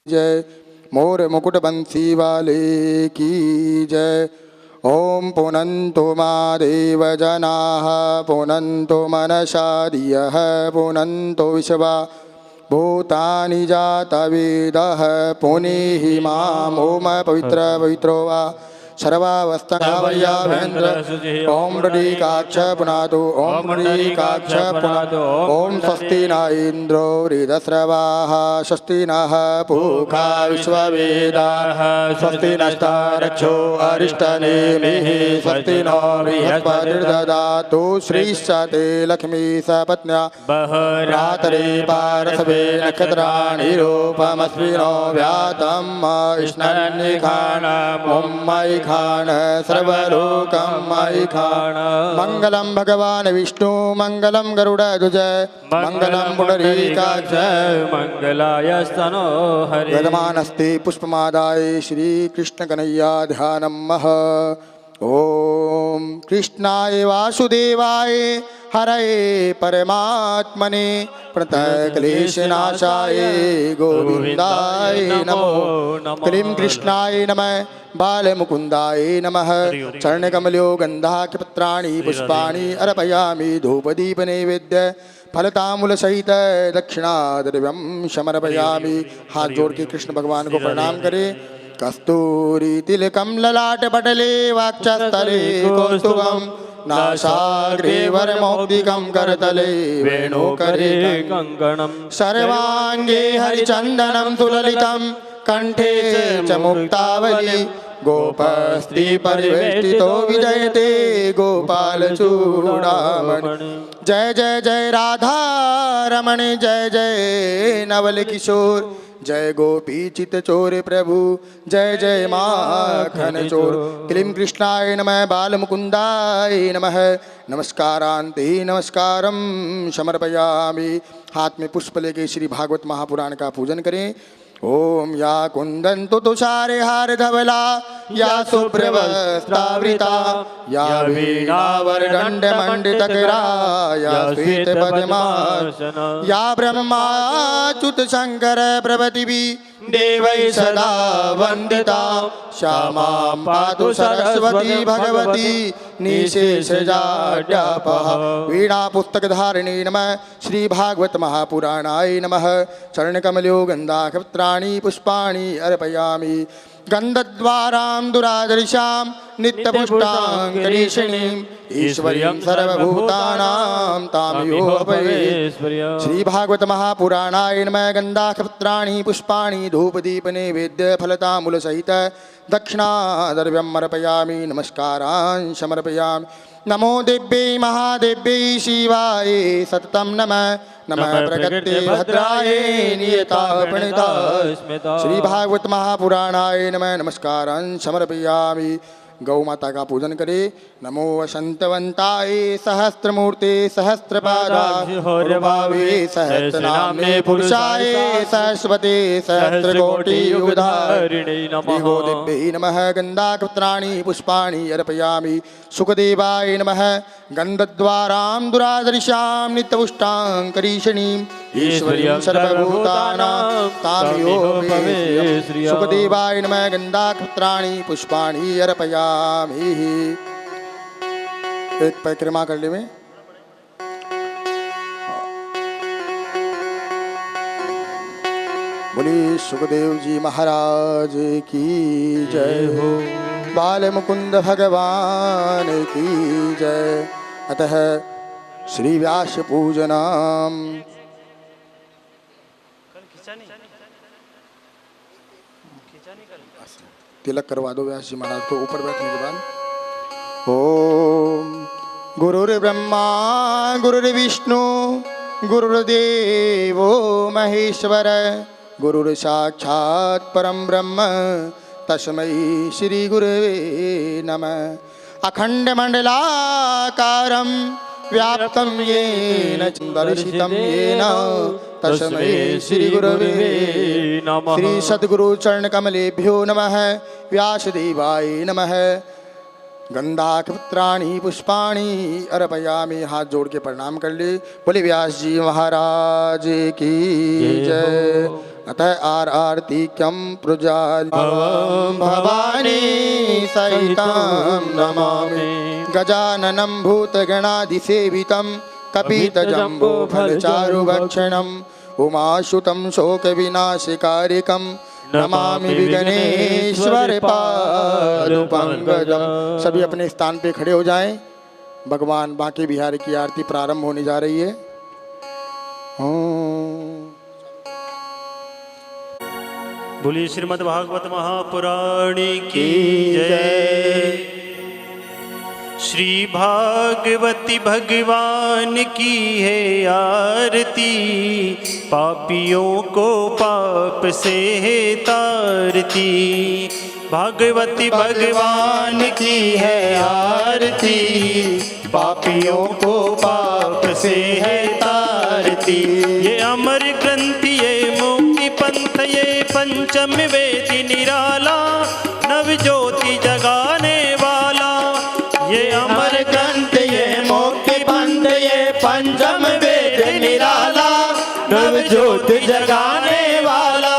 जय। मोर मुकुट बंसी वाले की जय। ओम पुनन्तु महादेव जनाः पुनन्तु मनसा धियः पुनन्तु विश्वा भूतानि जातवेदः पुनीहि माम्। ओम पवित्र पवित्रो वा सर्वावस्थावयाभेन्द्र। ओम ऋडिकाक्ष पुनातु ओम ऋडिकाक्ष पुनातु। ओम स्वस्ति न इंद्रो वृद्धस्रवाः स्वस्ति नः पूषा विश्ववेदाः स्वस्ति नस्तारक्षो अरिष्टनेमिः स्वस्ति नो बृहस्पतिर्ददातु। श्रीश्चते लक्ष्मी सपत्न्या रात्रे पारसवे नक्षत्राणि रूपमस्मिनो व्यातं स्नन्निखानम्। ओम मयि खान सर्वलोकं मयि खान। मंगलम भगवान विष्णु मंगलम गरुड़ध्वज मंगलम पुंडरीकाक्ष मंगलायस्तनो हरि। गदमानस्ते पुष्पमादाय श्री कृष्ण कन्हैया ध्यानमः। ओम कृष्णाय वासुदेवाय हरये परमात्मने प्रणतक्लेशनाशाय गोविन्दाय नमो। क्लीं कृष्णाय नमः बालमुकुन्दाय नमः। चरणकमलो गन्धाख्यपत्राणि पुष्पाणि अर्पयामि धूपदीप नैवेद्य फलतामूल सहित दक्षिणाद्रव्यं समर्पयामि। हाथ जोड़ के कृष्ण भगवान को प्रणाम करें। कस्तूरी तिलकं ललाट पटले वक्षस्थले कौस्तुभं नासाग्रे वरमौक्तिकं करतले वेणुकरे कंकणं। सर्वांगे हरिचन्दनं सुललितं कंठे च मुक्तावली। गोपस्त्री परिवेष्टितो विजयते गोपाल चूड़ामणि। जय जय जय राधा रमण जय जय नवल किशोर। जय गोपी चित चोर प्रभु जय जय माखन चोर। क्लीं कृष्णाय नमः बालमुकुन्दाय नमः। नमस्कारान्ते नमस्कारं समर्पयामि। हाथ में पुष्प लेके श्री भागवत महापुराण का पूजन करें। ओम या कुंदन्तु तुषारे हार धवला या शुभ्रवस्त्रावृता या वीणावरदण्डमण्डितकरा या श्वेत पद्मासना या ब्रह्माच्युत शंकर प्रभृतिभिः देवैः सदा वन्दिता। श्यामां पातु सरस्वती भगवती निशेषजाड्यापहा। वीणा पुस्तकधारिणी नमः श्री भागवत महापुराणाय नमः। चरणकमलो गन्धाख्यपत्राणि पुष्पाणि अर्पयामि। गन्धद्वारां दुरादर्शां नित्यपुष्टां करीषिणीम् ईश्वर्यं सर्वभूतानां तामयोपवे। श्री भागवत महापुराणाय नमः। गन्धाख्यपत्राणि पुष्पाणि धूपदीप नैवेद्य फलतामूल सहित दक्षिणाद्रव्यम् अर्पयामि। नमस्कारान् समर्पयामि। नमो देव्यै महादेव्यै शिवाय सततं नमः। नमः प्रकृते भद्राय नियतापणिता स्मिता। श्री भागवत महापुराणाय नमः। नमस्कारान् समर्पयामि। गौ माता का पूजन करें। नमो वसंतवंताय सहस्त्रमूर्ते सहस्त्रपादाय सहस्रनाम्ने पुरुषाय सरस्वते सहस्रकोटियुगधारिणे नमः। दिव्यै नमः। गन्धाख्यपत्राणि पुष्पाणि अर्पयामि। सुखदेवाय नमः। गन्धद्वारां दुरादर्शां नित्यपुष्टां करीषिणीम् ईश्वर्यं सर्वभूतानां तामयोपवे। सुखदेवाय नमः। गन्धाख्यपत्राणि पुष्पाणि अर्पयामि। एक परिक्रमा कर ले में बोली सुखदेव जी महाराज की जय हो। बाल मुकुंद भगवान की जय। अतः श्री व्यास पूजनम। तिलक करवा दो व्यास जी महाराज को ऊपर बैठने के बाद। ओम गुरुर्ब्रह्मा गुरुर्विष्णु गुरुर्देवो महेश्वर गुरुर्साक्षात् परं ब्रह्म तस्मै श्री गुरवे नमः। अखण्डमण्डलाकारं व्याप्तं येन दर्शितं येन तस्मै श्री गुरवे नमः। श्री सद्गुरु चरण कमलेभ्यो नमः। व्यासदेवाय नमः। गंधाख्यपत्राणि पुष्पाणि अर्पयामि। हाथ जोड़ के प्रणाम कर ले। बोले व्यास जी महाराज की जय। अतः आरतीक्यं प्रजाल भवानी सहितं नमामि गजाननं भूतगणाधिसेवितं कपितजम्बूफलचारुभक्षणम् उमासुतं शोकविनाशकारिकं नमामि विघ्नेश्वर पादुपंकजं। सभी अपने स्थान पे खड़े हो जाएं। भगवान बांके बिहारी की आरती प्रारंभ होने जा रही है। बोलिए श्रीमद् भागवत महापुराण की जय। श्री भागवती भगवान की है आरती, पापियों को पाप से है तारती। भागवती भगवान की है आरती, पापियों को पाप से है तारती। ये अमर ग्रंथ ये मुक्ति पंथ ये पंचम वेद निराला, नव ज्योति जगाने वाला। ये अमर ग्रंथ ये मुक्ति पंथ ये पंचम वेद निराला, नव ज्योति जगाने वाला।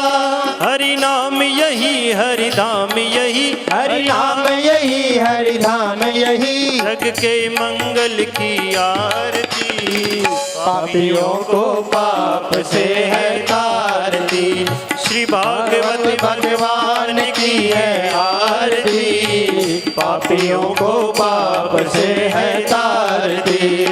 हरि नाम यही हरि धाम यही, हरि नाम यही हरि धाम यही, जग के मंगल की आरती। पापियों को पाप से है तारती। श्री भागवत भगवान की है आरती, पापियों को पाप से है तारती।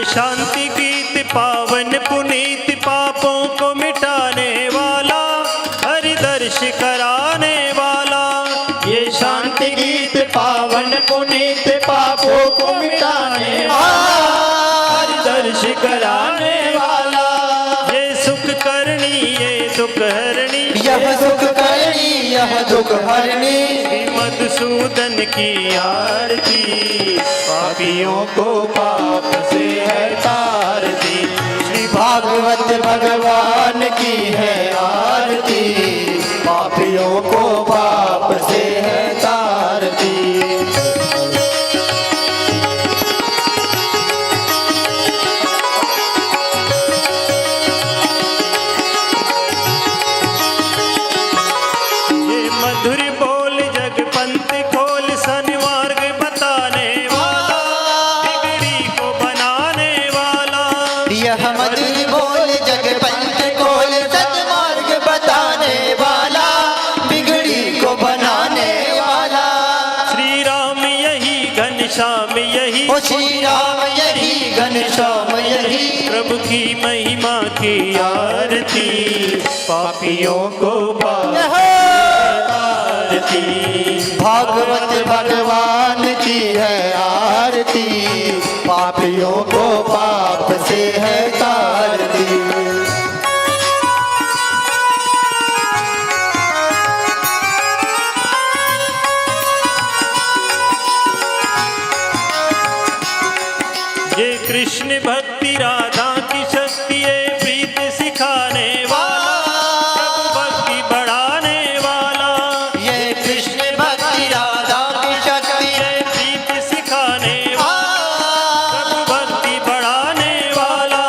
शांति गीत पावन पुनीत पापों को मिटाने वाला, हरि दर्श कराने वाला। ये शांति गीत पावन पुनीत पापों को मिटाने वाला, हरि दर्श कराने वाला। ये सुख करनी ये दुख हरणी, यह सुख करनी यह दुख हरनी। श्री मधुसूदन की आरती, पापियों को पाप से है तारती। श्री भागवत भगवान की है आरती, पापियों को पाप से है तारती। ये मधुर बोल जग पंथ खोल सन्मार्ग बताने वाला, बिगड़ी को बनाने वाला। यह मधुर बोल जग पंथ खोल सन्मार्ग बताने वाला, बिगड़ी को बनाने वाला। श्री राम यही घनश्याम यही, ओ श्री राम यही घनश्याम यही, प्रभु की महिमा की आरती। पापियों को आरती। भागवत भगवान की है आरती, पापियों को पाप से है तारती। ये कृष्ण भक्ति राधा की शक्ति ये प्रीत सिखाने वाला, प्रभु भक्ति बढ़ाने वाला। ये कृष्ण भक्ति राधा की शक्ति ये प्रीत सिखाने वाला, प्रभु भक्ति बढ़ाने वाला।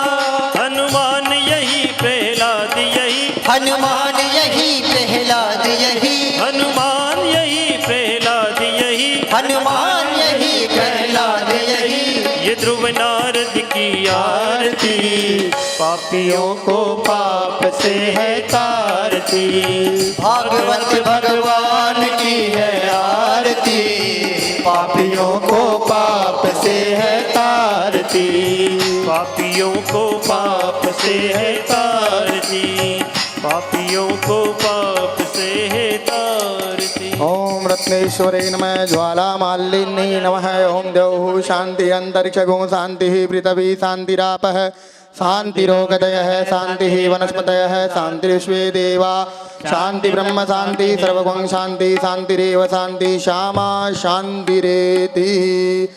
हनुमान यही प्रहलाद यही, हनुमान यही प्रहलाद यही, हनुमान यही प्रहलाद यही, हनुमान यही प्रहलाद यही। ये ध्रुव नारद की आरती, पापियों को पाप से है तारती। भागवत भगवान की है आरती, पापियों को पाप से है तारती। पापियों को पाप से है तारती, पापियों को पाप से है तारती। ओम रत्नेश्वरे नमः, ज्वाला मालिनी नमः। ओम द्यौः शांति अंतरिक्षगो शांति पृथ्वी शांतिरापः शांतिरोगदयः शांति वनस्पतयः शांतिर्विश्वे देवा शांति ब्रह्म शांति सर्वगुण शांति शांतिरेव शांति श्यामा शांतिरेति।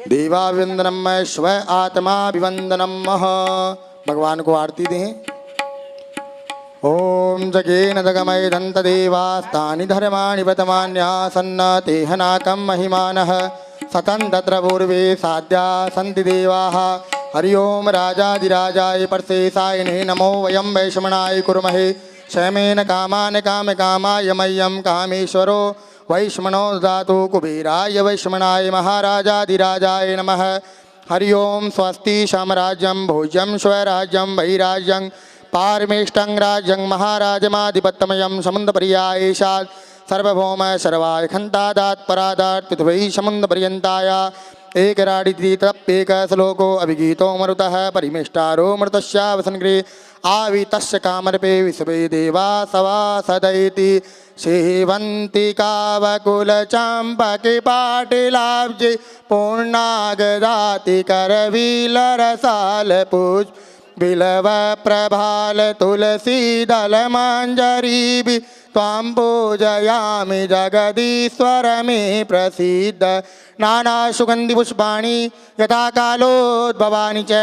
देवाभिवंदनम स्व, आत्मा अभिवंदनम। भगवान को आरती दें। ॐ जगेन जगमयदन्तदेवास्तानि धर्माणि वर्तमान्यासन्नतेह नाकं महिमानः सतं तत्र पूर्वे साध्या सन्ति देवाः। हरि ओं राजाधिराजाय परशेषायने नमो वयं वैष्मणाय कुर्महे क्षेमेन कामान् कामकामाय मह्यं कामेश्वरो वैष्मनो ददातु कुबेराय वैष्मणाय महाराजाधिराजाय नमः। हरि ओं स्वस्ति साम्राज्यं भोज्यं स्वराज्यं वैराज्यं पारमेष्टं राज्यं महाराजमाधिपत्यमयं समुद्रपर्यायेषात् सर्वभौम सर्वाय खन्तादात् परादात् पृथ्वी समुद्रपर्यन्ताय एकराडितप्येक श्लोको अभिगीतो मरुतः परिमेष्टारो मृतस्यावसन्गृहे आवितस्य कामर्पे विश्वे देवा सवासदयति सेवन्ति कावकुलचाम्पके पाटिलाब्जे पूर्णागदाति करविलरसालपुष्प बिलव प्रभाल तुलसी दल मंजरी त्वां पूजयामि जगदीश्वर मे प्रसीद नाना सुगंधि पुष्पाणि यथा कालोद्भवानि च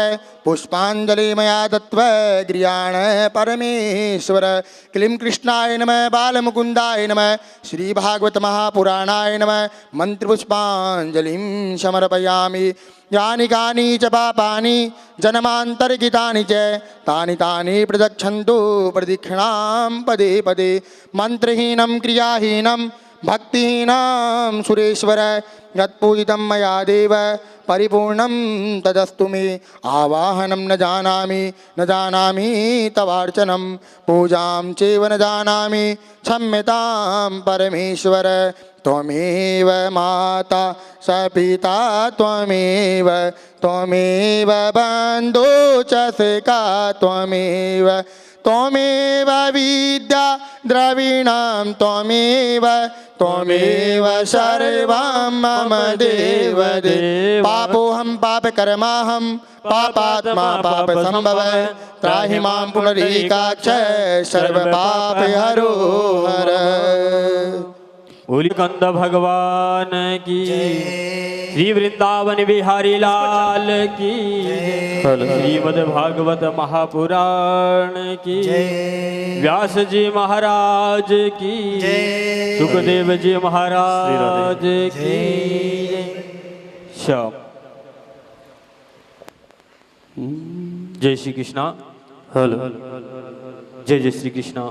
पुष्पांजलि मया दत्त्वा गृहाण परमेश्वर। क्लीं कृष्णाय नमः बालमुकुंदाय नमः श्रीभागवत महापुराणाय नमः मंत्रपुष्पांजलिं समर्पयामि। यानि कानि च पापानि जन्मान्तर्गतानि च तानि तानि प्रदक्षन्तु प्रदक्षिणां पदे पदे। मंत्रहीनं क्रियाहीनं भक्तिहीनं सुरेश्वर यत्पूजितं मया देव परिपूर्णं तदस्तु मे। आवाहनं न जानामि तवार्चनं पूजां चैव न जानामि क्षम्यतां परमेश्वर। त्वमेव माता स पिता त्वमेव बन्धु च सखा त्वमेव विद्या द्रविणां त्वमेव सर्वं मम देव देव। पापोऽहं पापकर्माहं पापात्मा पापसम्भव त्राहि मां पुनरीकाक्ष सर्वपापहरो हर। बोली कंद भगवान की श्री वृंदावन बिहारी लाल की श्रीमद् भागवत महापुराण की व्यास जी महाराज की सुखदेव जी महाराज की श्याम। जय श्री कृष्णा। हेलो जय जय श्री कृष्णा।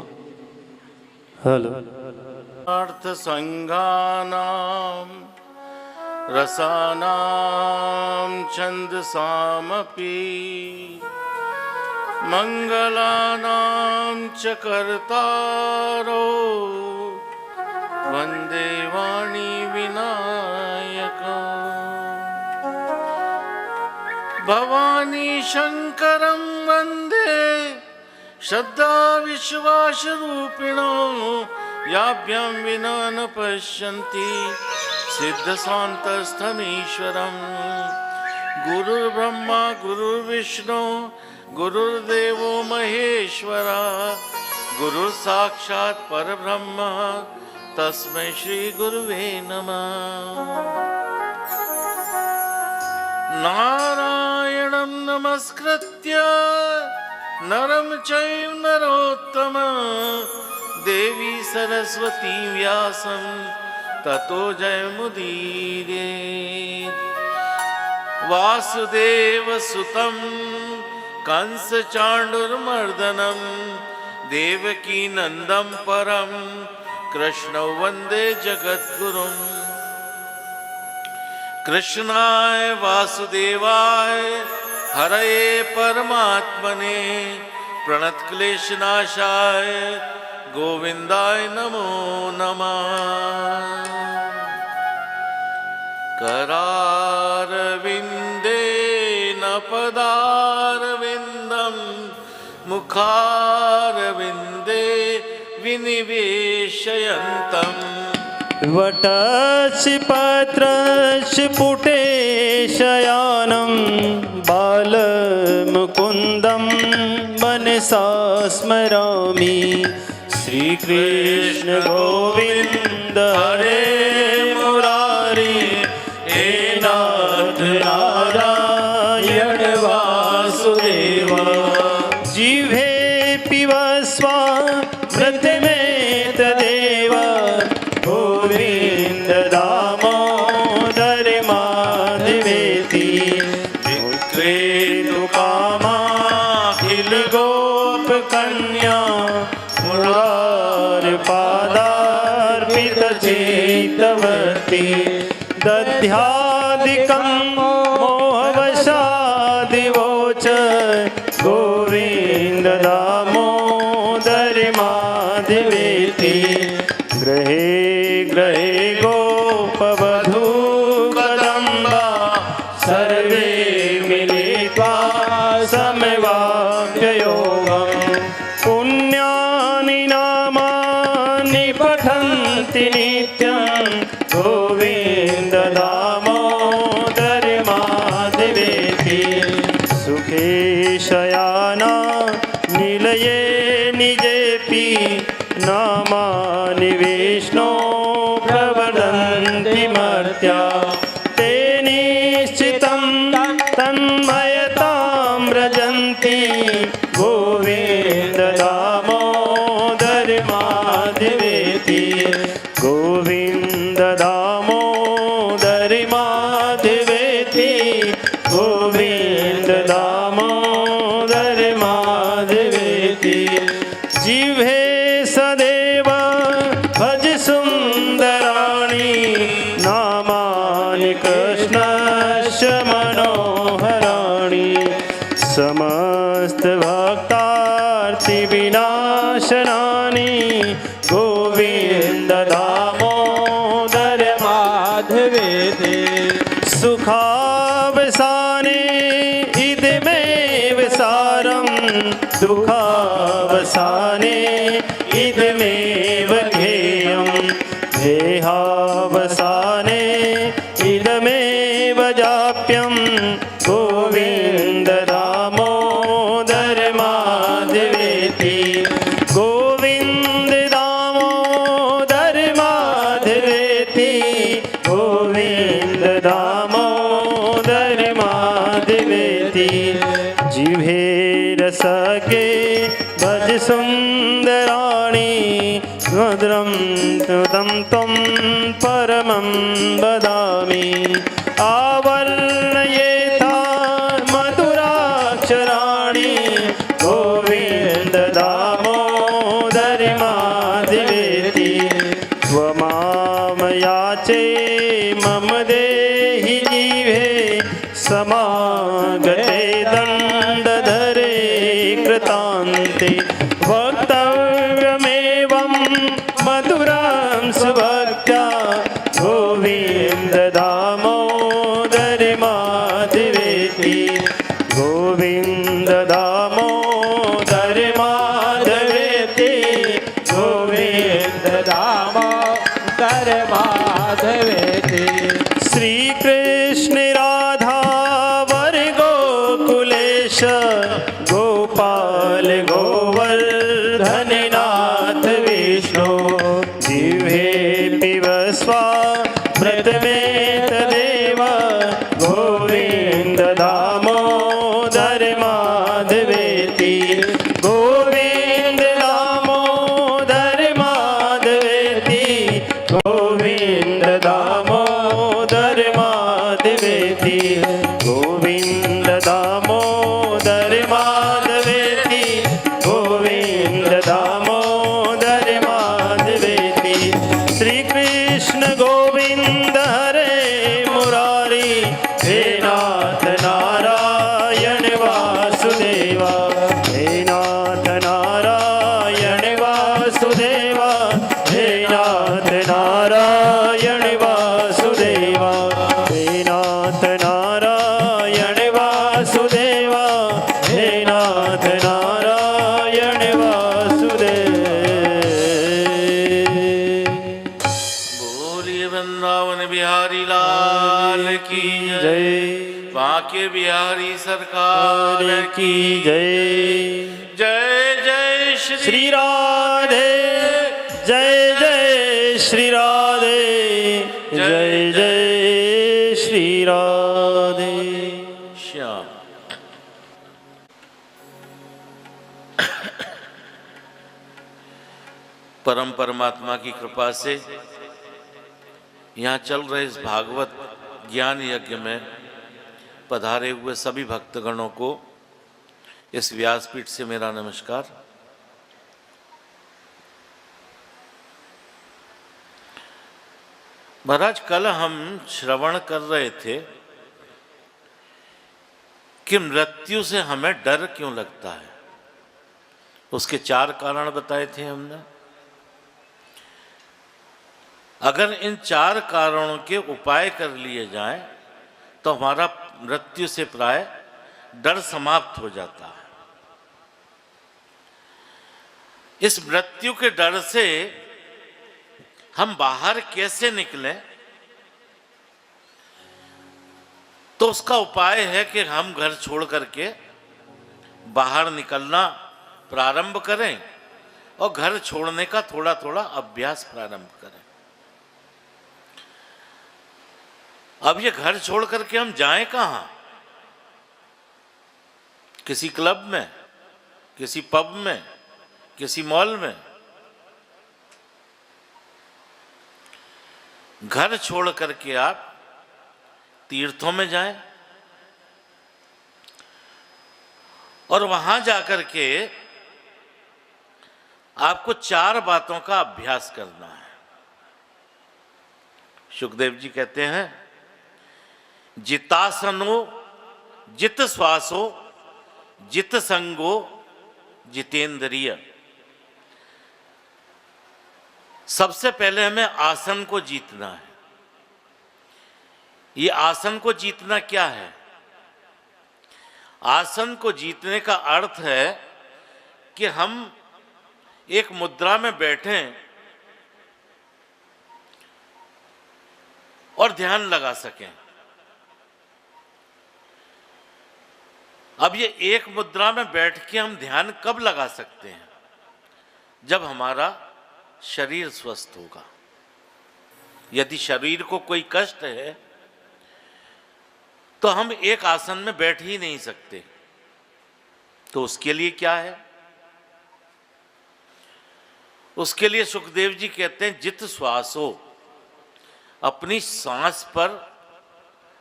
हेलो अर्थ संगानां रसानां छन्दसामपि मंगलानां च कर्तारो वन्दे वाणी विनायका। भवानी शंकरं वन्दे श्रद्धा विश्वासरूपिणो याभ्यां विना न पश्यन्ति सिद्धशान्तस्थमीश्वरम्। गुरुर्ब्रह्मा गुरुर्विष्णु गुरुर्देवो महेश्वरा गुरुर्साक्षात् परब्रह्म तस्मै श्री गुरुवे नमः। नारायणं नमस्कृत्य नरं चैव नरोत्तमं देवी सरस्वती व्यासं ततो जयमुदीरयेत्। वासुदेवसुतं कंसचाण्डुर्मर्दनं देवकी नन्दं परं कृष्णं वन्दे जगद्गुरुम्। कृष्णाय वासुदेवाय हरये परमात्मने प्रणतक्लेशनाशाय गोविंदाय नमो नमः। करारविन्देन पदारविन्दं मुखारविन्दे विनिवेशयन्तम्। वटस्य पत्रस्य पुटे शयानं बालमुकुन्दं मनसा स्मरामि। श्रीकृष्ण गोविन्द हरे मुरारी हे नाथ नारायण वासुदेव। जिह्वे पिब स्वाहा चेतवती दध्यादिकं मोहवशादिवोच गोविन्द दामोदर माधवेति गृहे गृहे गोपवधू कदम्बा सर्वे मिलित्वा समवाप्ययोगम् पुण्यानि नामानि पठन्ति नित्यं गोविन्द दामोदर माधवेति सुखे शयाना निलये निजेऽपि नामानि विष्णो प्रवदन्ति मर्त्या ते निश्चितं तन्मयतां व्रजन्ति गोविन्द दामोदर माधवेति गोविन्द दामोदर माधवेति गोविन्द दामोदर माधवेति जिह्वे सदैव भज सुन्दराणि नामानि कृष्णस्य मनोहराणि समस्तभक्तार्तिविनाशनानि गोविन्द दामोदर माधवेति सुखावसाने इदमेव सारं दुःखावसाने इदमेव ध्येयं देहावसाने इदमेव जाप्यं गोविन्द दामोदर माधवेति गोविन्द दामोदर माधवेति गोविन्द दामोदर माधवेति जिह्वे रसके भज सुन्दराणि मधुरं तं त्वं परमं वदामि आवर्णयेथा मधुराक्षराणि गोविन्द दामोदर माधवेति त्वमामयाचे मम देहि जीवे समागते दण्डधरे कृतान्ते वक्तव्यमेवं मधुरां सुभक्त्या गोविन्द दामोदर माधवेति गोविन्द दामोदर माधवेति गोविन्द दामोदर माधवेति श्रीकृष्ण राधा वर गोकुलेश गोपाल गोवर्धन नाथ विष्णु जिह्वे पिब स्वामृतमेत देव गोविन्द दामोदर माधवेति गोविन्द दामोदर माधवेति गोविन्द दामोदर माधवेति गोविन्द दामोदर माधवेति गोविन्द दामोदर माधवेति श्री कृष्ण गोविन्द हरे मुरारी हे नाथ नारायण वासुदेवा हे नाथ नारायण वासुदेवा हे नाथ नारायण वासुदेवा हे नाथ नारायण वासुदेवा हे नाथ नारायण वासुदेव बोलिए वृंदावन बिहारी लाल की जय बांके बिहारी सरकार की जय जय जय श्री राधे जय जय श्री राधे जय जय श्री राधे श्याम। परम परमात्मा की कृपा से यहाँ चल रहे इस भागवत ज्ञान यज्ञ में पधारे हुए सभी भक्तगणों को इस व्यासपीठ से मेरा नमस्कार। महाराज, कल हम श्रवण कर रहे थे कि मृत्यु से हमें डर क्यों लगता है। उसके 4 कारण बताए थे हमने। अगर इन 4 कारणों के उपाय कर लिए जाएं तो हमारा मृत्यु से प्राय डर समाप्त हो जाता है। इस मृत्यु के डर से हम बाहर कैसे निकलें, तो उसका उपाय है कि हम घर छोड़ करके बाहर निकलना प्रारंभ करें और घर छोड़ने का थोड़ा थोड़ा अभ्यास प्रारंभ करें। अब ये घर छोड़ करके हम जाएं कहां? किसी क्लब में, किसी पब में, किसी मॉल में? घर छोड़ करके आप तीर्थों में जाएं और वहां जाकर के आपको 4 बातों का अभ्यास करना है। सुखदेव जी कहते हैं, जितासनो जित श्वासो जित संगो जितेंद्रिय। सबसे पहले हमें आसन को जीतना है। ये आसन को जीतना क्या है? आसन को जीतने का अर्थ है कि हम एक मुद्रा में बैठें और ध्यान लगा सकें। अब ये एक मुद्रा में बैठ के हम ध्यान कब लगा सकते हैं? जब हमारा शरीर स्वस्थ होगा। यदि शरीर को कोई कष्ट है तो हम एक आसन में बैठ ही नहीं सकते। तो उसके लिए क्या है? उसके लिए सुखदेव जी कहते हैं, जित श्वासो, अपनी सांस पर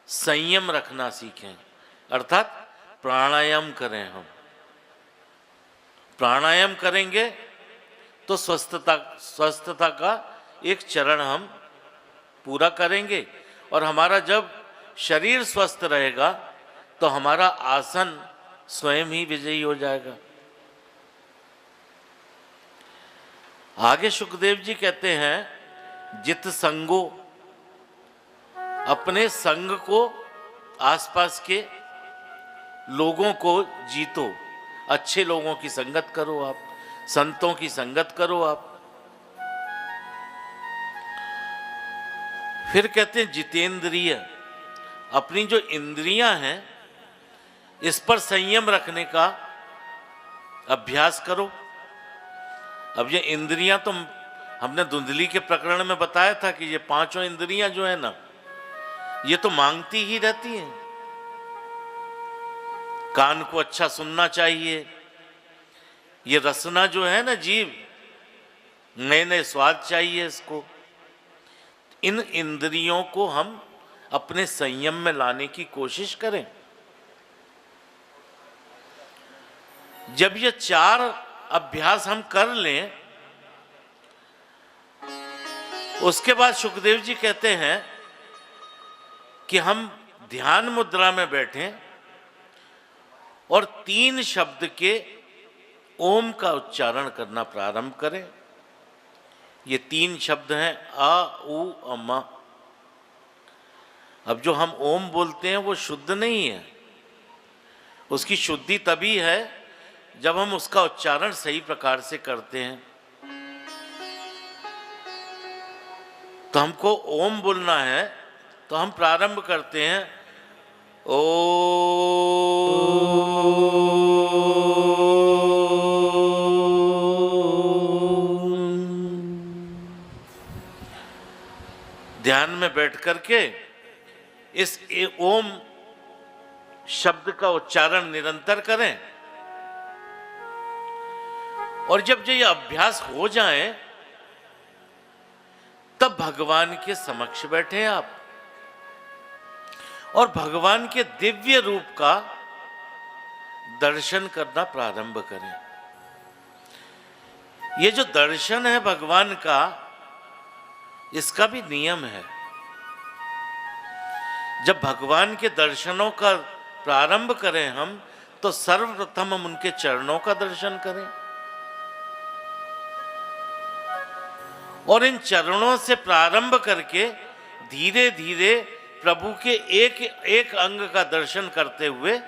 संयम रखना सीखें। अर्थात प्राणायाम करें। हम प्राणायाम करेंगे तो स्वस्थता का एक चरण हम पूरा करेंगे और हमारा जब शरीर स्वस्थ रहेगा तो हमारा आसन स्वयं ही विजयी हो जाएगा। आगे सुखदेव जी कहते हैं, जित संगो, अपने संग को, आसपास के लोगों को जीतो। अच्छे लोगों की संगत करो आप, संतों की संगत करो आप। फिर कहते हैं जितेंद्रिय, अपनी जो इंद्रियां हैं इस पर संयम रखने का अभ्यास करो। अब ये इंद्रियां तो हमने धुंधली के प्रकरण में बताया था कि ये 5 इंद्रियां जो है ना, ये तो मांगती ही रहती हैं। कान को अच्छा सुनना चाहिए। ये रसना जो है ना, जीव, नए नए स्वाद चाहिए इसको। इन इंद्रियों को हम अपने संयम में लाने की कोशिश करें। जब ये 4 अभ्यास हम कर लें, उसके बाद सुखदेव जी कहते हैं कि हम ध्यान मुद्रा में बैठें और 3 शब्द के ओम का उच्चारण करना प्रारंभ करें। ये 3 शब्द हैं आ, उ, अमा। अब जो हम ओम बोलते हैं वो शुद्ध नहीं है। उसकी शुद्धि तभी है जब हम उसका उच्चारण सही प्रकार से करते हैं। तो हमको ओम बोलना है तो हम प्रारंभ करते हैं ओ। ध्यान में बैठ करके इस ओम शब्द का उच्चारण निरंतर करें और जब ये अभ्यास हो जाए तब भगवान के समक्ष बैठे आप और भगवान के दिव्य रूप का दर्शन करना प्रारंभ करें। ये जो दर्शन है भगवान का, इसका भी नियम है। जब भगवान के दर्शनों का प्रारंभ करें हम, तो सर्वप्रथम हम उनके चरणों का दर्शन करें, और इन चरणों से प्रारंभ करके धीरे धीरे प्रभु के एक एक अंग का दर्शन करते हुए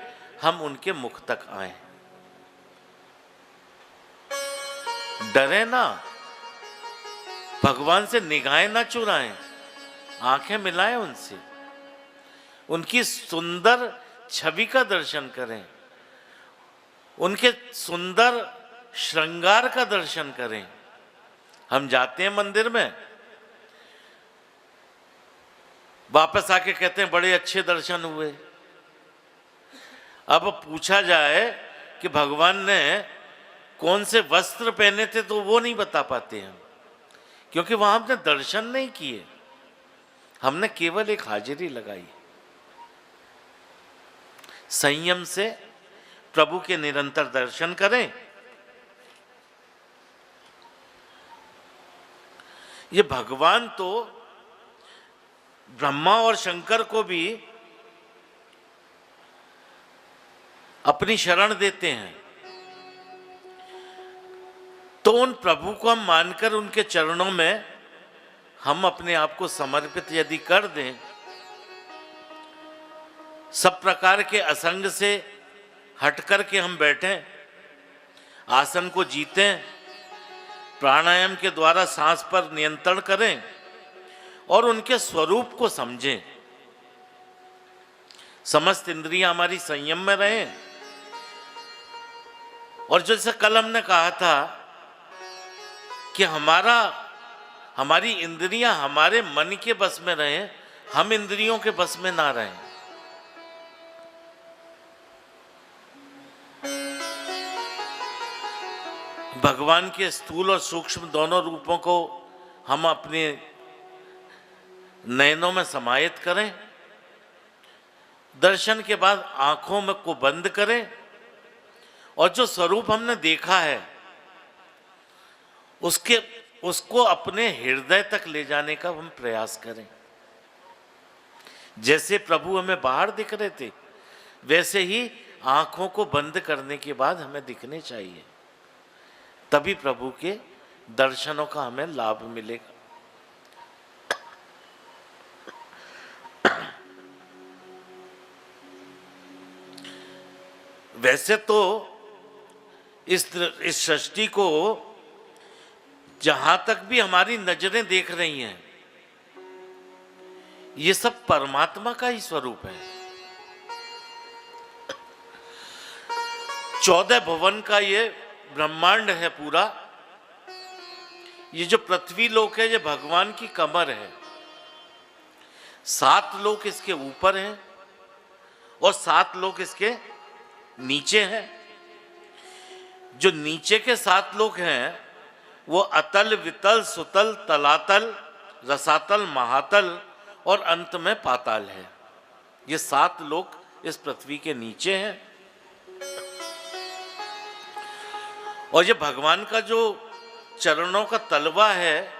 हम उनके मुख तक आए। डरे ना, भगवान से निगाहें ना चुराएं, आंखें मिलाएं उनसे, उनकी सुंदर छवि का दर्शन करें, उनके सुंदर श्रृंगार का दर्शन करें। हम जाते हैं मंदिर में, वापस आके कहते हैं बड़े अच्छे दर्शन हुए। अब पूछा जाए कि भगवान ने कौन से वस्त्र पहने थे, तो वो नहीं बता पाते हम, क्योंकि वहां हमने दर्शन नहीं किए, हमने केवल एक हाजिरी लगाई। संयम से प्रभु के निरंतर दर्शन करें। ये भगवान तो ब्रह्मा और शंकर को भी अपनी शरण देते हैं, तो उन प्रभु को हम मानकर उनके चरणों में हम अपने आप को समर्पित यदि कर दें, सब प्रकार के असंग से हट करके हम बैठें, आसन को जीतें, प्राणायाम के द्वारा सांस पर नियंत्रण करें और उनके स्वरूप को समझें, समस्त इंद्रियां हमारी संयम में रहें। और जैसे कल हमने कहा था कि हमारी इंद्रियां हमारे मन के बस में रहें, हम इंद्रियों के बस में ना रहें। भगवान के स्थूल और सूक्ष्म दोनों रूपों को हम अपने नयनों में समाहित करें, दर्शन के बाद आंखों में को बंद करें, और जो स्वरूप हमने देखा है उसको अपने हृदय तक ले जाने का हम प्रयास करें। जैसे प्रभु हमें बाहर दिख रहे थे, वैसे ही आंखों को बंद करने के बाद हमें दिखने चाहिए, तभी प्रभु के दर्शनों का हमें लाभ मिलेगा। वैसे तो इस सृष्टि को जहां तक भी हमारी नजरें देख रही हैं, ये सब परमात्मा का ही स्वरूप है। 14 भुवन का ये ब्रह्मांड है पूरा, ये जो पृथ्वी लोक है ये भगवान की कमर है। 7 लोक इसके ऊपर हैं और 7 लोक इसके नीचे हैं। जो नीचे के 7 लोक हैं वो अतल, वितल, सुतल, तलातल, रसातल, महातल और अंत में पाताल है। ये 7 लोक इस पृथ्वी के नीचे हैं। और ये भगवान का जो चरणों का तलवा है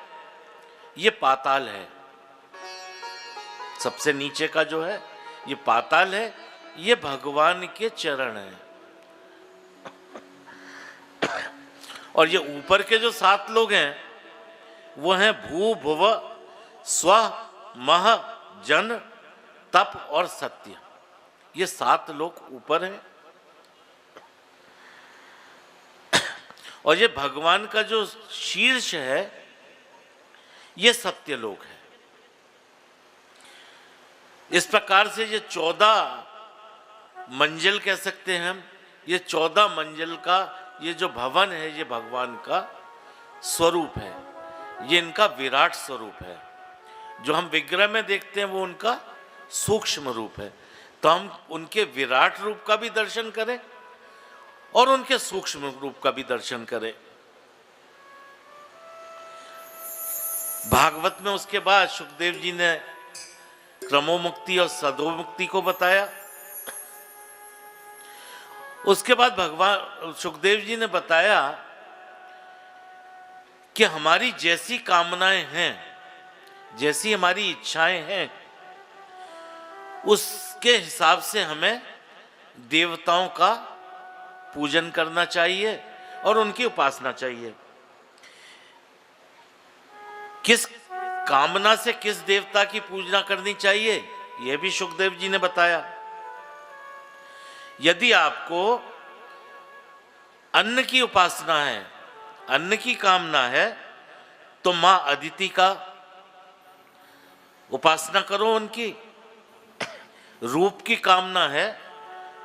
ये पाताल है, सबसे नीचे का जो है ये पाताल है, ये भगवान के चरण हैं। और ये ऊपर के जो 7 लोग हैं वो हैं भू, भुव, स्व, मह, जन, तप और सत्य। ये 7 लोग ऊपर हैं। और ये भगवान का जो शीर्ष है ये सत्य लोक है। इस प्रकार से ये 14 मंजिल कह सकते हैं हम, ये 14 मंजिल का ये जो भवन है ये भगवान का स्वरूप है, ये इनका विराट स्वरूप है। जो हम विग्रह में देखते हैं वो उनका सूक्ष्म रूप है, तो हम उनके विराट रूप का भी दर्शन करें और उनके सूक्ष्म रूप का भी दर्शन करें। भागवत में उसके बाद सुखदेव जी ने क्रमोमुक्ति और सदोमुक्ति को बताया। उसके बाद भगवान सुखदेव जी ने बताया कि हमारी जैसी कामनाएं हैं, जैसी हमारी इच्छाएं हैं, उसके हिसाब से हमें देवताओं का पूजन करना चाहिए और उनकी उपासना चाहिए। किस कामना से किस देवता की पूजना करनी चाहिए, यह भी सुखदेव जी ने बताया। यदि आपको अन्न की उपासना है, अन्न की कामना है, तो मां अदिति का उपासना करो उनकी। रूप की कामना है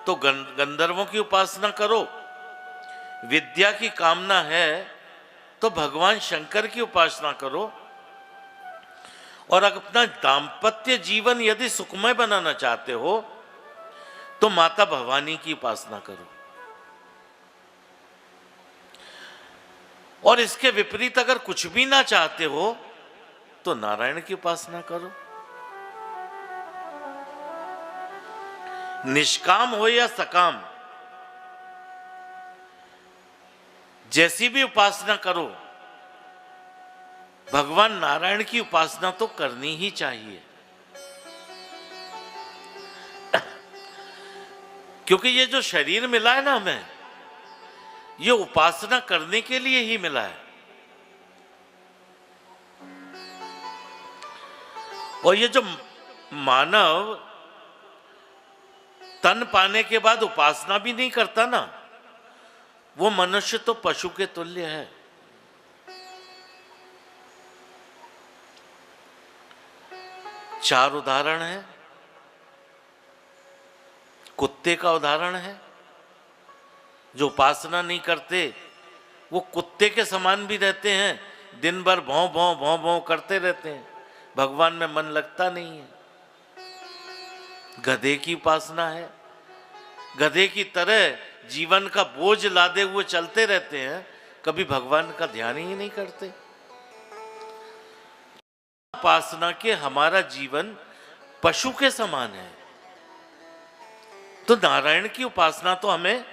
तो गंधर्वों की उपासना करो। विद्या की कामना है तो भगवान शंकर की उपासना करो। और अपना दाम्पत्य जीवन यदि सुखमय बनाना चाहते हो तो माता भवानी की उपासना करो। और इसके विपरीत अगर कुछ भी ना चाहते हो तो नारायण की उपासना करो। निष्काम हो या सकाम, जैसी भी उपासना करो, भगवान नारायण की उपासना तो करनी ही चाहिए। क्योंकि ये जो शरीर मिला है ना हमें, ये उपासना करने के लिए ही मिला है। और ये जो मानव तन पाने के बाद उपासना भी नहीं करता ना, वो मनुष्य तो पशु के तुल्य है। चार उदाहरण है। कुत्ते का उदाहरण है, जो उपासना नहीं करते वो कुत्ते के समान भी रहते हैं, दिन भर भौं भौं भौं भौं करते रहते हैं, भगवान में मन लगता नहीं है। गधे की उपासना है, गधे की तरह जीवन का बोझ लादे हुए चलते रहते हैं, कभी भगवान का ध्यान ही नहीं करते। उपासना के हमारा जीवन पशु के समान है, तो नारायण की उपासना तो हमें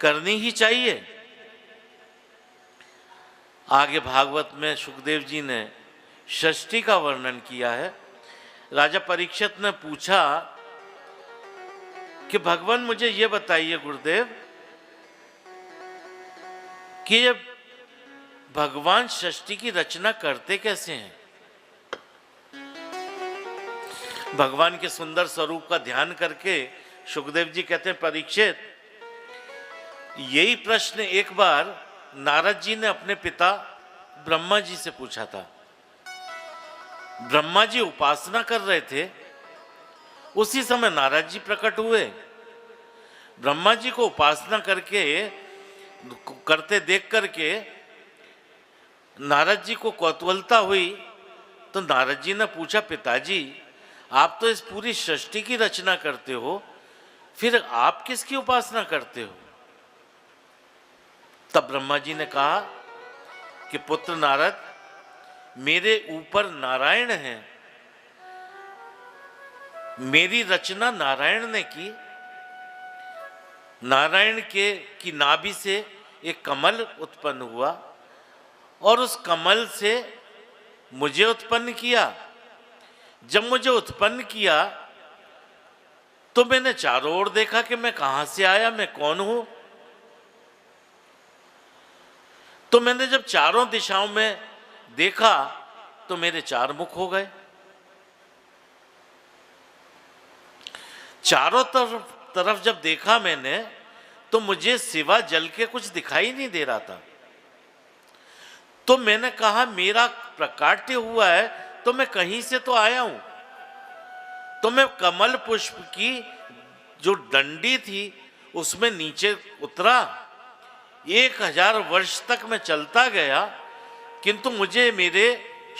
करनी ही चाहिए। आगे भागवत में सुखदेव जी ने षष्ठी का वर्णन किया है। राजा परीक्षित ने पूछा कि भगवान मुझे ये बताइए गुरुदेव कि ये भगवान षष्ठी की रचना करते कैसे हैं। भगवान के सुंदर स्वरूप का ध्यान करके सुखदेव जी कहते हैं, परीक्षित, यही प्रश्न एक बार नारद जी ने अपने पिता ब्रह्मा जी से पूछा था। ब्रह्मा जी उपासना कर रहे थे, उसी समय नारद जी प्रकट हुए। ब्रह्मा जी को उपासना करते देख करके नारद जी को कौतूहलता हुई, तो नारद जी ने पूछा, पिताजी आप तो इस पूरी सृष्टि की रचना करते हो, फिर आप किसकी उपासना करते हो। तब ब्रह्मा जी ने कहा कि पुत्र नारद, मेरे ऊपर नारायण है, मेरी रचना नारायण ने की। नारायण की नाभि से एक कमल उत्पन्न हुआ और उस कमल से मुझे उत्पन्न किया। जब मुझे उत्पन्न किया तो मैंने चारों ओर देखा कि मैं कहां से आया, मैं कौन हूं। तो मैंने जब चारों दिशाओं में देखा तो मेरे चार मुख हो गए। चारों तरफ जब देखा मैंने तो मुझे सिवा जल के कुछ दिखाई नहीं दे रहा था। तो मैंने कहा मेरा प्रकाट्य हुआ है तो मैं कहीं से तो आया हूं। तो मैं कमल पुष्प की जो डंडी थी उसमें नीचे उतरा। 1000 वर्ष तक मैं चलता गया, किंतु मुझे मेरे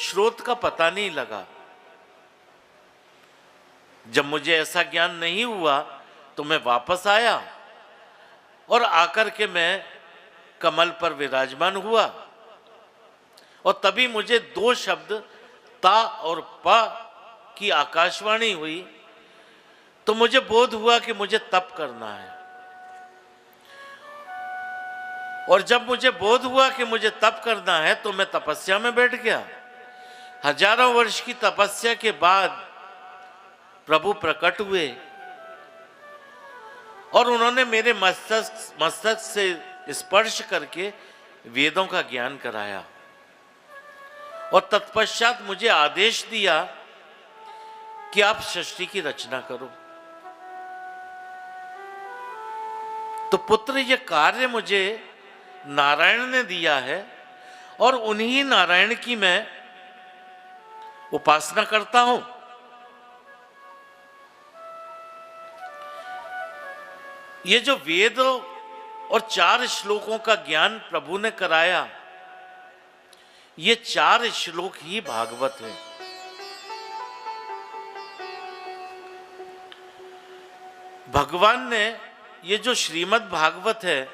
स्रोत का पता नहीं लगा। जब मुझे ऐसा ज्ञान नहीं हुआ तो मैं वापस आया और आकर के मैं कमल पर विराजमान हुआ। और तभी मुझे 2 शब्द ता और पा की आकाशवाणी हुई, तो मुझे बोध हुआ कि मुझे तप करना है। और जब मुझे बोध हुआ कि मुझे तप करना है तो मैं तपस्या में बैठ गया। हजारों वर्ष की तपस्या के बाद प्रभु प्रकट हुए और उन्होंने मेरे मस्तक से स्पर्श करके वेदों का ज्ञान कराया और तत्पश्चात मुझे आदेश दिया कि आप सृष्टि की रचना करो। तो पुत्र, ये कार्य मुझे नारायण ने दिया है और उन्हीं नारायण की मैं उपासना करता हूं। ये जो वेद और 4 श्लोकों का ज्ञान प्रभु ने कराया, ये 4 श्लोक ही भागवत है। भगवान ने ये जो श्रीमद् भागवत है,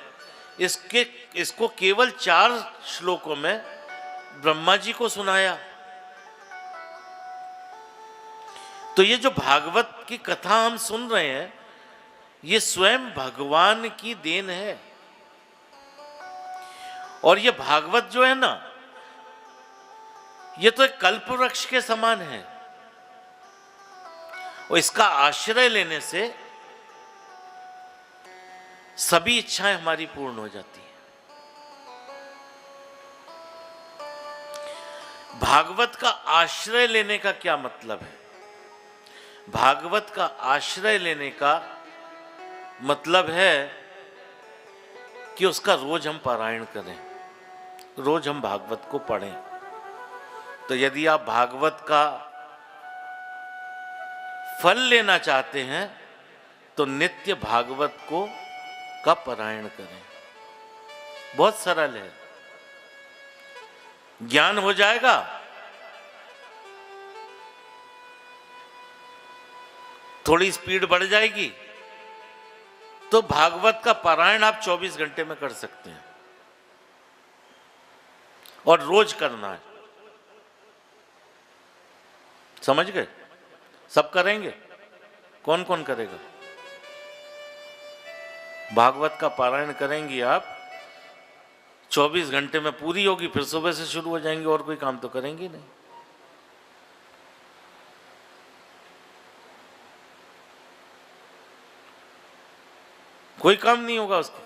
इसको केवल 4 श्लोकों में ब्रह्मा जी को सुनाया। तो ये जो भागवत की कथा हम सुन रहे हैं, ये स्वयं भगवान की देन है। और ये भागवत जो है ना, ये तो एक कल्प वृक्ष के समान है और इसका आश्रय लेने से सभी इच्छाएं हमारी पूर्ण हो जाती हैं। भागवत का आश्रय लेने का क्या मतलब है? भागवत का आश्रय लेने का मतलब है कि उसका रोज हम पारायण करें, रोज हम भागवत को पढ़ें। तो यदि आप भागवत का फल लेना चाहते हैं तो नित्य भागवत का पारायण करें। बहुत सरल है, ज्ञान हो जाएगा। थोड़ी स्पीड बढ़ जाएगी तो भागवत का पारायण आप 24 घंटे में कर सकते हैं और रोज करना है। समझ गए? सब करेंगे? कौन कौन करेगा? भागवत का पारायण करेंगी आप, 24 घंटे में पूरी होगी, फिर सुबह से शुरू हो जाएंगे और कोई काम तो करेंगे नहीं। कोई काम नहीं होगा उसको।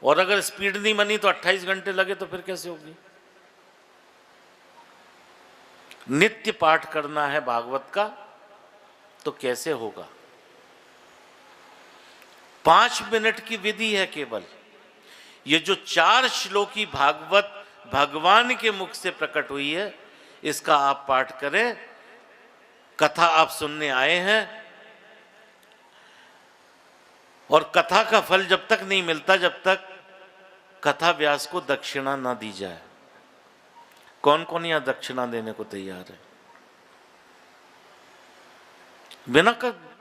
और अगर स्पीड नहीं बनी तो 28 घंटे लगे तो फिर कैसे होगी? नित्य पाठ करना है भागवत का तो कैसे होगा? 5 मिनट की विधि है केवल। ये जो 4 श्लोकी भागवत भगवान के मुख से प्रकट हुई है, इसका आप पाठ करें। कथा आप सुनने आए हैं और कथा का फल जब तक नहीं मिलता, जब तक कथा व्यास को दक्षिणा ना दी जाए। कौन कौन यहां दक्षिणा देने को तैयार है?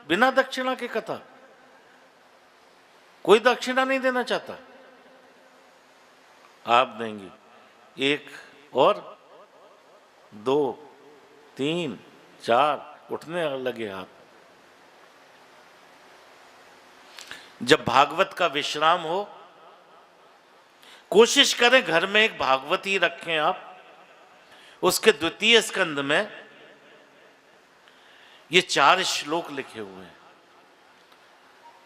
बिना दक्षिणा के कथा? कोई दक्षिणा नहीं देना चाहता? आप देंगे। 1 और 2 3 4 उठने लगे हाथ। जब भागवत का विश्राम हो, कोशिश करें घर में एक भागवत ही रखें आप। उसके 2य स्कंद में ये 4 श्लोक लिखे हुए हैं।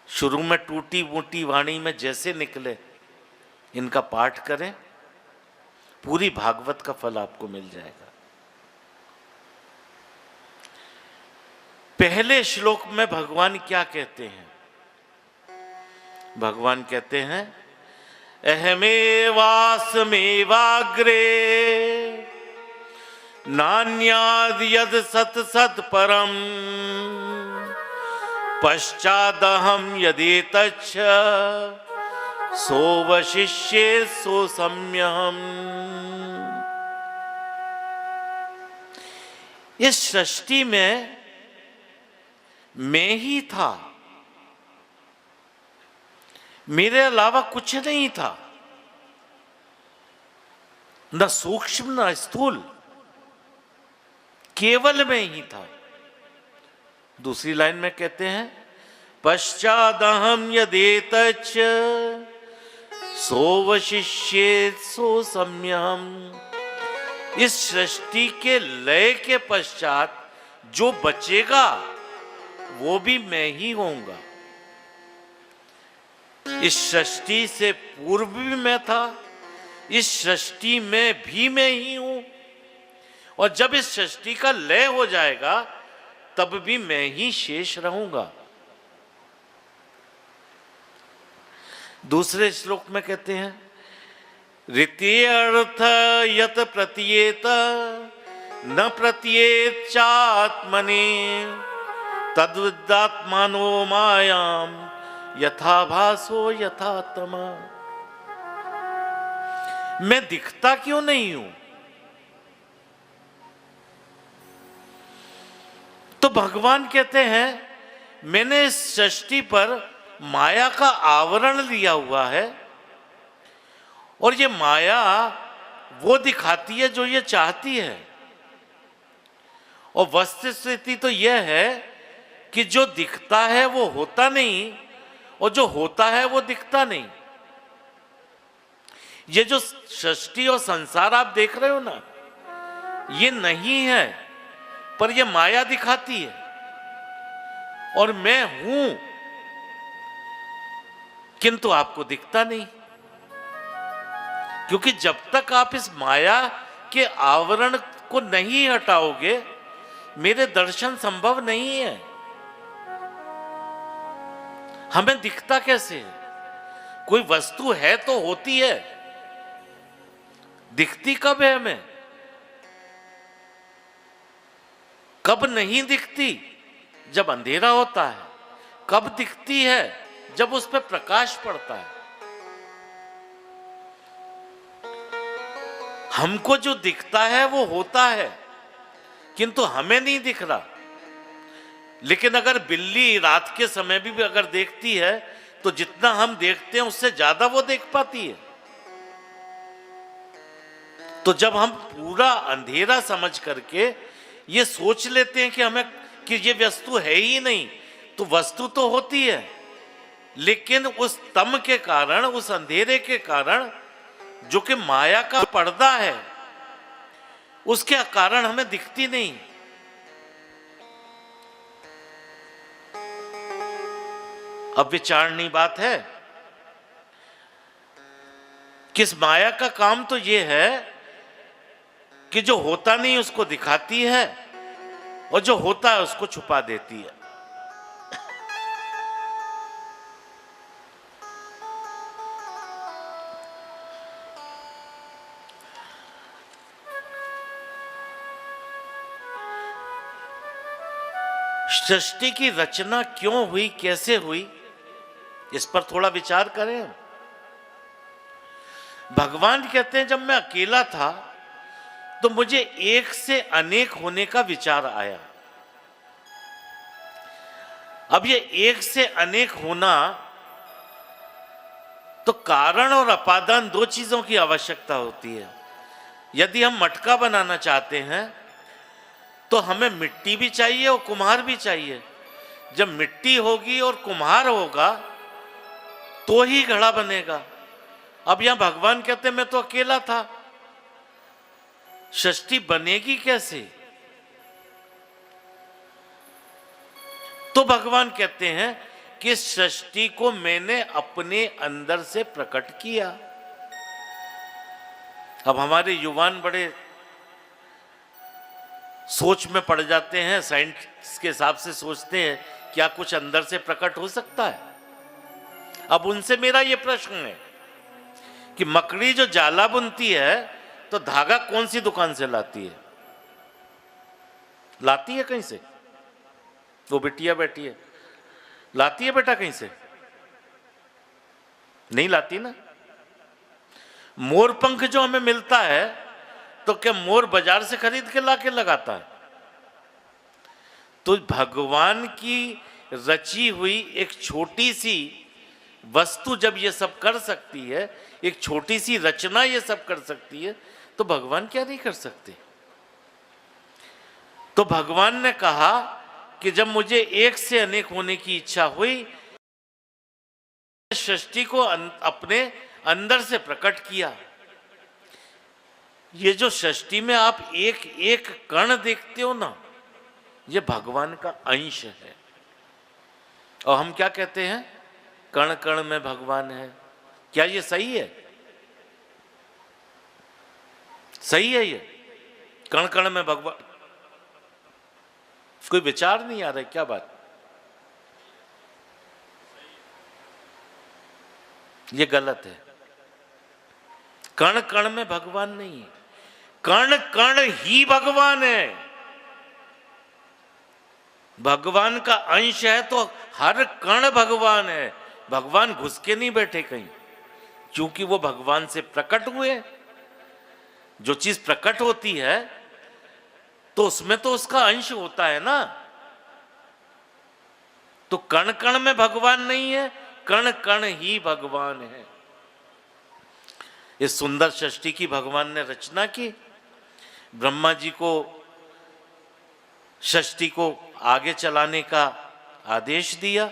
शुरू में टूटी बूटी वाणी में जैसे निकले, इनका पाठ करें, पूरी भागवत का फल आपको मिल जाएगा। पहले श्लोक में भगवान क्या कहते हैं? भगवान कहते हैं, अहमेवास्मेवाग्रे नान्याद यद सत सत परम पश्चादहम यदेतच्छ सोवशिष्ये सो सम्यहम। इस सृष्टि में मैं ही था, मेरे अलावा कुछ नहीं था, न सूक्ष्म न स्थूल, केवल मैं ही था। दूसरी लाइन में कहते हैं, पश्चादहम यदेतच्छ सोवशिष्ये सो सम्यहम। इस सृष्टि के लय के पश्चात जो बचेगा वो भी मैं ही होऊंगा। इस सृष्टि से पूर्व भी मैं था, इस सृष्टि में भी मैं ही हूं, और जब इस सृष्टि का लय हो जाएगा तब भी मैं ही शेष रहूंगा। दूसरे श्लोक में कहते हैं, ऋतीय अर्थ यत प्रतीयेत न प्रतीयेत चात्मने तद्विदात्मानो मायाम यथा भासो यथा तमा। मैं दिखता क्यों नहीं हूं? तो भगवान कहते हैं मैंने इस सृष्टि पर माया का आवरण लिया हुआ है, और ये माया वो दिखाती है जो ये चाहती है, और वस्तु स्थिति तो यह है कि जो दिखता है वो होता नहीं, और जो होता है वो दिखता नहीं। ये जो सृष्टि और संसार आप देख रहे हो ना, ये नहीं है, पर ये माया दिखाती है, और मैं हूं, किंतु आपको दिखता नहीं, क्योंकि जब तक आप इस माया के आवरण को नहीं हटाओगे मेरे दर्शन संभव नहीं है। हमें दिखता कैसे है? कोई वस्तु है तो होती है, दिखती कब है हमें? कब नहीं दिखती? जब अंधेरा होता है। कब दिखती है? जब उस पर प्रकाश पड़ता है। हमको जो दिखता है वो होता है, किंतु हमें नहीं दिख रहा। लेकिन अगर बिल्ली रात के समय भी अगर देखती है तो जितना हम देखते हैं उससे ज्यादा वो देख पाती है। तो जब हम पूरा अंधेरा समझ करके ये सोच लेते हैं कि हमें कि ये वस्तु है ही नहीं, तो वस्तु तो होती है, लेकिन उस तम के कारण, उस अंधेरे के कारण, जो कि माया का पर्दा है, उसके कारण हमें दिखती नहीं। अब विचारनी बात है कि इस माया का काम तो यह है कि जो होता नहीं उसको दिखाती है, और जो होता है उसको छुपा देती है। सृष्टि की रचना क्यों हुई, कैसे हुई, इस पर थोड़ा विचार करें। भगवान कहते हैं जब मैं अकेला था तो मुझे एक से अनेक होने का विचार आया। अब ये एक से अनेक होना, तो कारण और अपादान दो चीजों की आवश्यकता होती है। यदि हम मटका बनाना चाहते हैं तो हमें मिट्टी भी चाहिए और कुम्हार भी चाहिए। जब मिट्टी होगी और कुम्हार होगा तो ही घड़ा बनेगा। अब यहां भगवान कहते हैं मैं तो अकेला था, सृष्टि बनेगी कैसे? तो भगवान कहते हैं कि सृष्टि को मैंने अपने अंदर से प्रकट किया। अब हमारे युवान बड़े सोच में पड़ जाते हैं, साइंस के हिसाब से सोचते हैं क्या कुछ अंदर से प्रकट हो सकता है। अब उनसे मेरा यह प्रश्न है कि मकड़ी जो जाला बुनती है तो धागा कौन सी दुकान से लाती है? लाती है कहीं से? वो बिटिया बैठी है, लाती है बेटा कहीं से? नहीं लाती ना। मोर पंख जो हमें मिलता है तो क्या मोर बाजार से खरीद के लाके लगाता है? तो भगवान की रची हुई एक छोटी सी वस्तु जब ये सब कर सकती है, एक छोटी सी रचना ये सब कर सकती है, तो भगवान क्या नहीं कर सकते? तो भगवान ने कहा कि जब मुझे एक से अनेक होने की इच्छा हुई, सृष्टि को अपने अंदर से प्रकट किया। ये जो सृष्टि में आप एक एक कण देखते हो ना, ये भगवान का अंश है। और हम क्या कहते हैं, कण कण में भगवान है। क्या ये सही है? सही है ये? कण कण में भगवान, कोई विचार नहीं आ रहा है, क्या बात? ये गलत है। कण कण में भगवान नहीं है, कण कण ही भगवान है। भगवान का अंश है तो हर कण भगवान है। भगवान घुस के नहीं बैठे कहीं, क्योंकि वो भगवान से प्रकट हुए। जो चीज प्रकट होती है तो उसमें तो उसका अंश होता है ना। तो कण कण में भगवान नहीं है, कण कण ही भगवान है। इस सुंदर सृष्टि की भगवान ने रचना की। ब्रह्मा जी को सृष्टि को आगे चलाने का आदेश दिया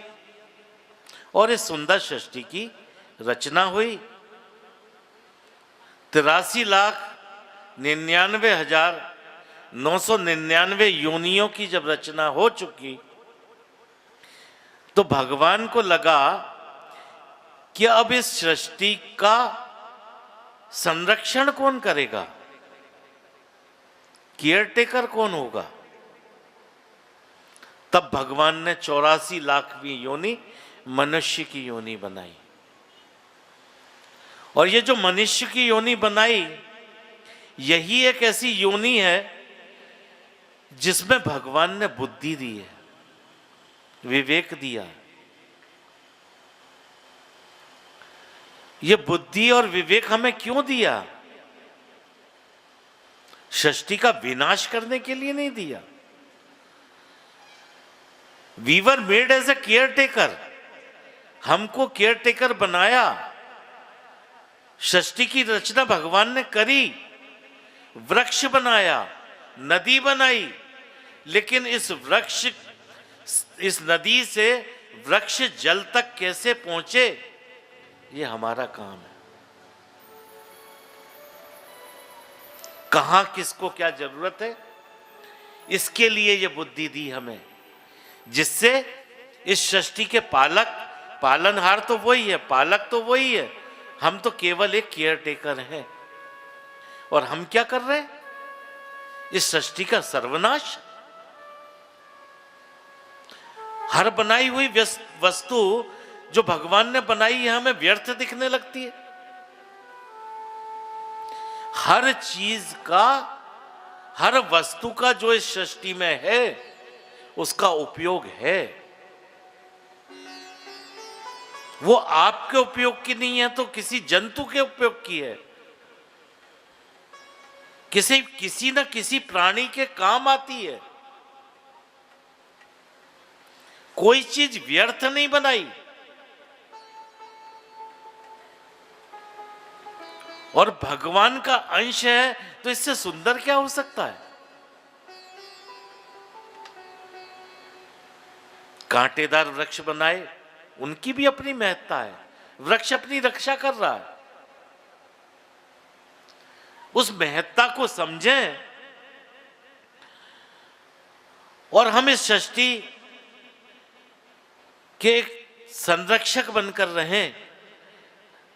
और इस सुंदर सृष्टि की रचना हुई। 83,99,999 योनियों की जब रचना हो चुकी तो भगवान को लगा कि अब इस सृष्टि का संरक्षण कौन करेगा, केयरटेकर कौन होगा। तब भगवान ने 84 लाखवीं योनि मनुष्य की योनि बनाई। और ये जो मनुष्य की योनि बनाई, यही एक ऐसी योनि है जिसमें भगवान ने बुद्धि दी है, विवेक दिया। ये बुद्धि और विवेक हमें क्यों दिया? सृष्टि का विनाश करने के लिए नहीं दिया। We were made as a caretaker, हमको केयरटेकर बनाया। सृष्टि की रचना भगवान ने करी, वृक्ष बनाया, नदी बनाई, लेकिन इस वृक्ष, इस नदी से वृक्ष जल तक कैसे पहुंचे, ये हमारा काम है। कहां किसको क्या जरूरत है, इसके लिए ये बुद्धि दी हमें, जिससे इस सृष्टि के पालनहार तो वही है, पालक तो वही है, हम तो केवल एक केयरटेकर हैं। और हम क्या कर रहे हैं? इस सृष्टि का सर्वनाश। हर बनाई हुई वस्तु जो भगवान ने बनाई है हमें व्यर्थ दिखने लगती है। हर चीज का, हर वस्तु का जो इस सृष्टि में है उसका उपयोग है। वो आपके उपयोग की नहीं है तो किसी जंतु के उपयोग की है, किसी न किसी प्राणी के काम आती है। कोई चीज व्यर्थ नहीं बनाई। और भगवान का अंश है तो इससे सुंदर क्या हो सकता है? कांटेदार वृक्ष बनाए, उनकी भी अपनी महत्ता है। वृक्ष अपनी रक्षा कर रहा है, उस महत्ता को समझें और हम इस सृष्टि के एक संरक्षक बनकर रहें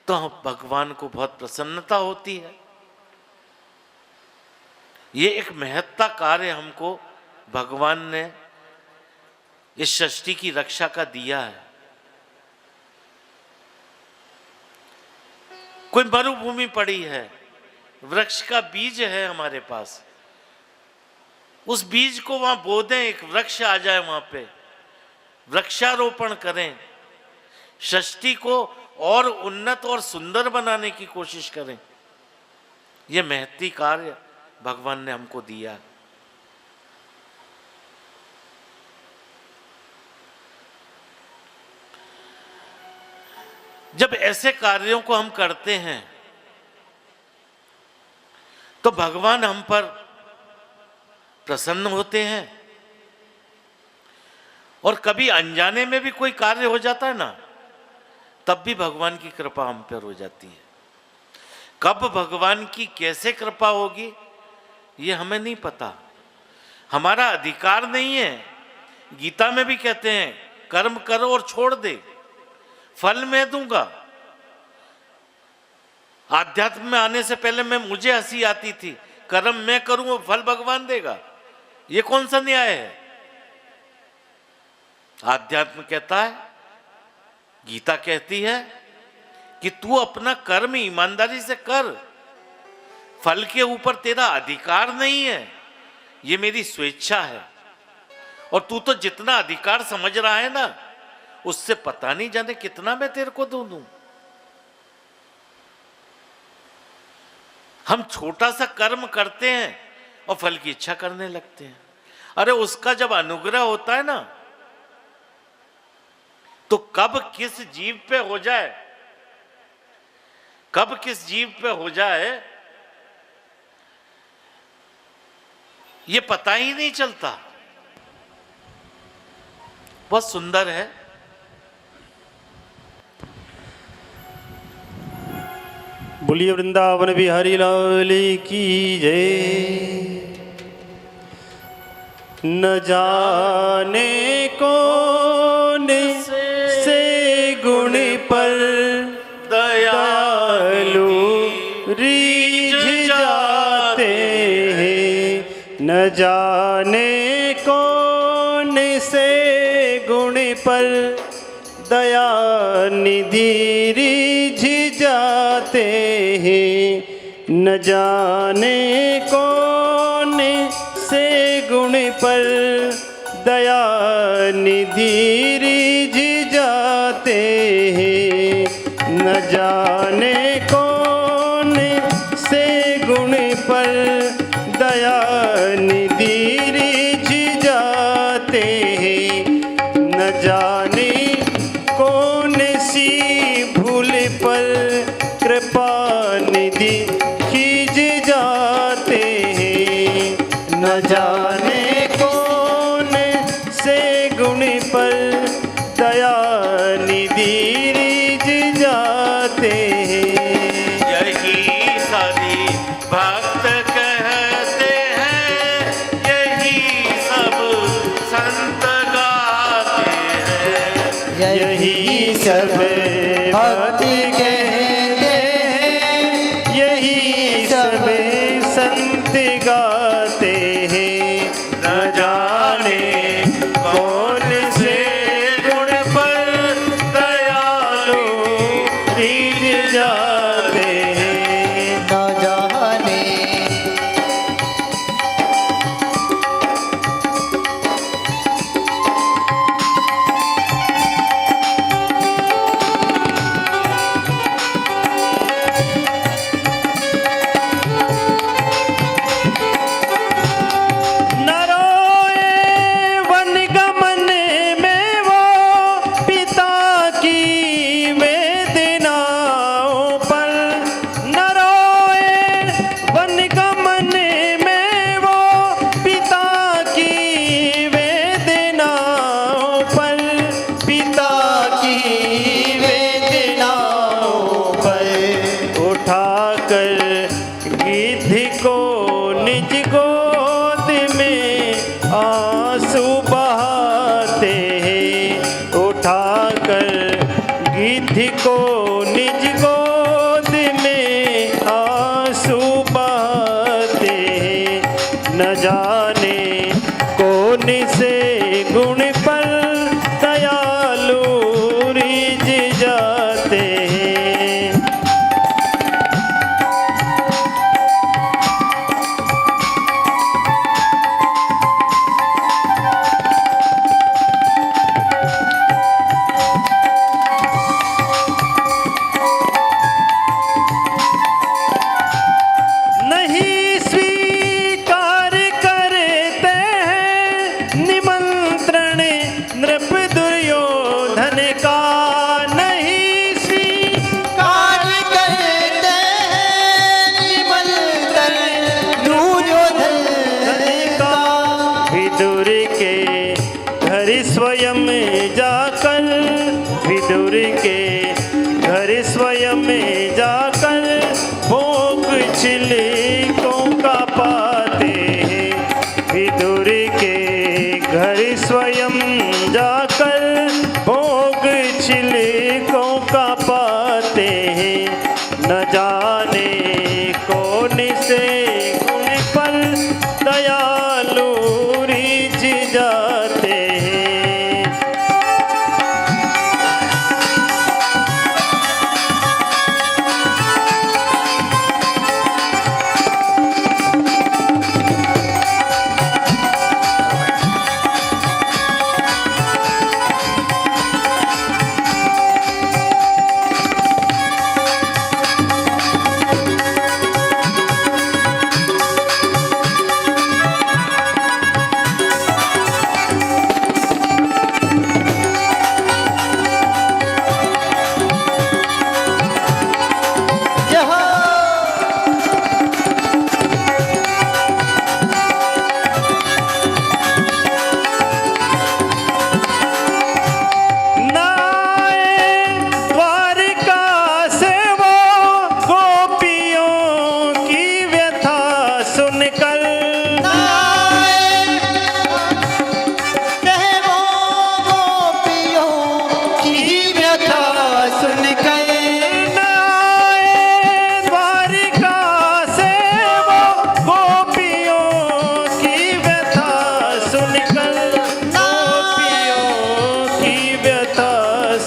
तो भगवान को बहुत प्रसन्नता होती है। ये एक महत्ता कार्य हमको भगवान ने इस सृष्टि की रक्षा का दिया है। कोई मरुभूमि पड़ी है, वृक्ष का बीज है हमारे पास, उस बीज को वहां बो दें, एक वृक्ष आ जाए, वहां पे वृक्षारोपण करें, सृष्टि को और उन्नत और सुंदर बनाने की कोशिश करें। यह महती कार्य भगवान ने हमको दिया। जब ऐसे कार्यों को हम करते हैं तो भगवान हम पर प्रसन्न होते हैं। और कभी अनजाने में भी कोई कार्य हो जाता है ना, तब भी भगवान की कृपा हम पर हो जाती है। कब भगवान की कैसे कृपा होगी ये हमें नहीं पता, हमारा अधिकार नहीं है। गीता में भी कहते हैं कर्म करो और छोड़ दे, फल मैं दूंगा। आध्यात्म में आने से पहले मुझे हंसी आती थी, कर्म मैं करूं फल भगवान देगा, ये कौन सा न्याय है? आध्यात्म कहता है, गीता कहती है कि तू अपना कर्म ईमानदारी से कर, फल के ऊपर तेरा अधिकार नहीं है, ये मेरी स्वेच्छा है। और तू तो जितना अधिकार समझ रहा है ना, उससे पता नहीं जाने कितना मैं तेरे को दूं। हम छोटा सा कर्म करते हैं और फल की इच्छा करने लगते हैं। अरे उसका जब अनुग्रह होता है ना, तो कब किस जीव पे हो जाए, कब किस जीव पे हो जाए, ये पता ही नहीं चलता। बहुत सुंदर है। बोलिए वृंदावन बिहारी लाल की जय। न जाने कौन से गुण पर दयालु रीझ जाते हैं, न जाने कौन से गुण पर दया निधि रीझ जाते हैं, न जाने कौन से गुण पर दया निधि रीझ जाते हैं, न जाने कौन से गुण पर दया निधि रीझ जाते हैं, न जाने कौन सी भूल पर कृपा निधि खींच जाते हैं, न जाने कौन से गुण पर दया निधि रीझ जाते हैं। यही सारी भक्त कहते हैं, यही सब संत गाते हैं, यही सब भक्ति कहते हैं, यही सब संत गाते हैं, न जाने कौन से गुण पर दयालु रीझ जाते हैं, न जाने न रोए वन गमन में वो पिता की वेदनाओं पर, न रोए वन गमन में वो पिता की वेदनाओं पर, पिता की वेदनाओं पर उठाकर गिद्ध को निज गोद में आंसू बहाते हैं, उठाकर गिद्ध को निज गोद में आंसू बहाते हैं, न जाने कौन से गुण पर दयालु रीझ जाते हैं। नहीं स्वीकार करते हैं निमंत्रण नृप दुर्योधन का, नहीं स्वीकार करते हैं निमंत्रण दुर्योधन का, विदुर के घर स्वयं जाकर, विदुर के घर स्वयं जाकर भोग छिलकों का पाते हैं, विदुर के घर स्वयं जाकर दयालु रीझ जाते हैं।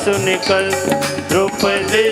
सुनकर द्रौपदी